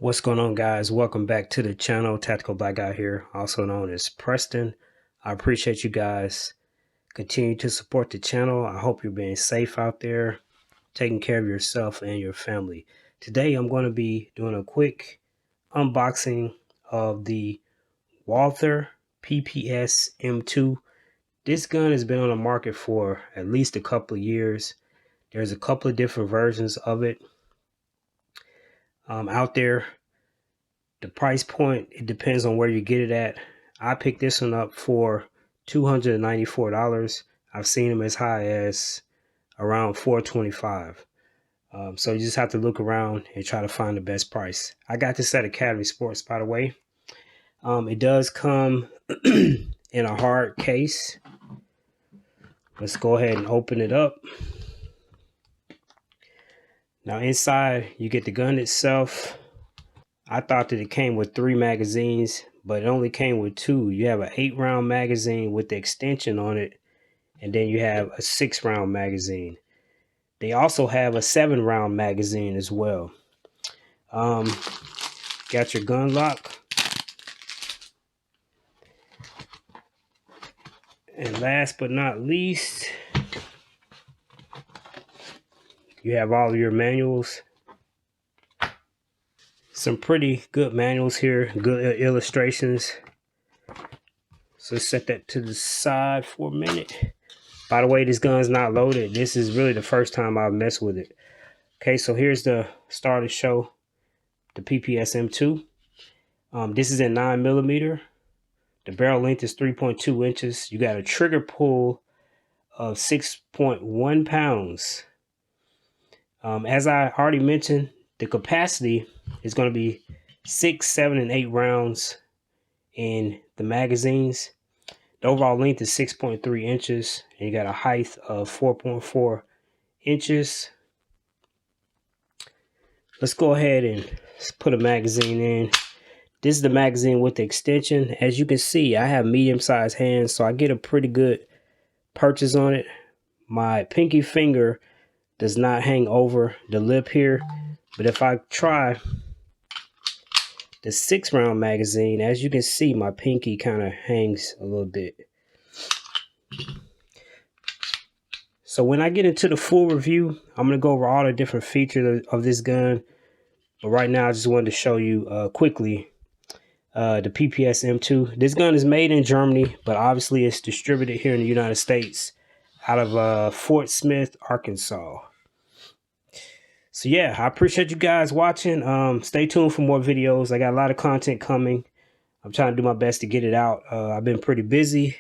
What's going on, guys? Welcome back to the channel. Tactical Black Guy here, also known as Preston. I appreciate you guys continue to support the channel. I hope you're being safe out there, taking care of yourself and your family. Today I'm going to be doing a quick unboxing of the Walther Pps M2. This gun has been on the market for at least a couple of years. There's a couple of different versions of it out there. The price point, it depends on where you get it at. I picked this one up for $294. I've seen them as high as around $425. So you just have to look around and try to find the best price. I got this at Academy Sports, by the way. It does come in a hard case. Let's go ahead and open it up. Now inside, you get the gun itself. I thought that it came with 3 magazines, but it only came with 2. You have an 8-round magazine with the extension on it, and then you have a 6-round magazine. They also have a 7-round magazine as well. Got your gun lock. And last but not least, you have all of your manuals. Some pretty good manuals here, good illustrations. So let's set that to the side for a minute. By the way, this gun's not loaded. This is really the first time I've messed with it. Okay, so here's the star to show, the Pps M2. This is in 9mm. The barrel length is 3.2 inches. You got a trigger pull of 6.1 pounds. As I already mentioned, the capacity is going to be 6, 7, and 8 rounds in the magazines. The overall length is 6.3 inches, and you got a height of 4.4 inches. Let's go ahead and put a magazine in. This is the magazine with the extension. As you can see, I have medium-sized hands, so I get a pretty good purchase on it. My pinky finger does not hang over the lip here, but if I try the 6-round magazine, as you can see, my pinky kind of hangs a little bit. So when I get into the full review, I'm going to go over all the different features of this gun. But right now, I just wanted to show you quickly the Pps M2. This gun is made in Germany, but obviously it's distributed here in the United States out of Fort Smith, Arkansas. So yeah, I appreciate you guys watching. Stay tuned for more videos. I got a lot of content coming. I'm trying to do my best to get it out. I've been pretty busy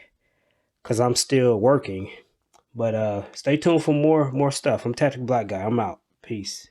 because I'm still working. But stay tuned for more stuff. I'm Tactical Black Guy. I'm out. Peace.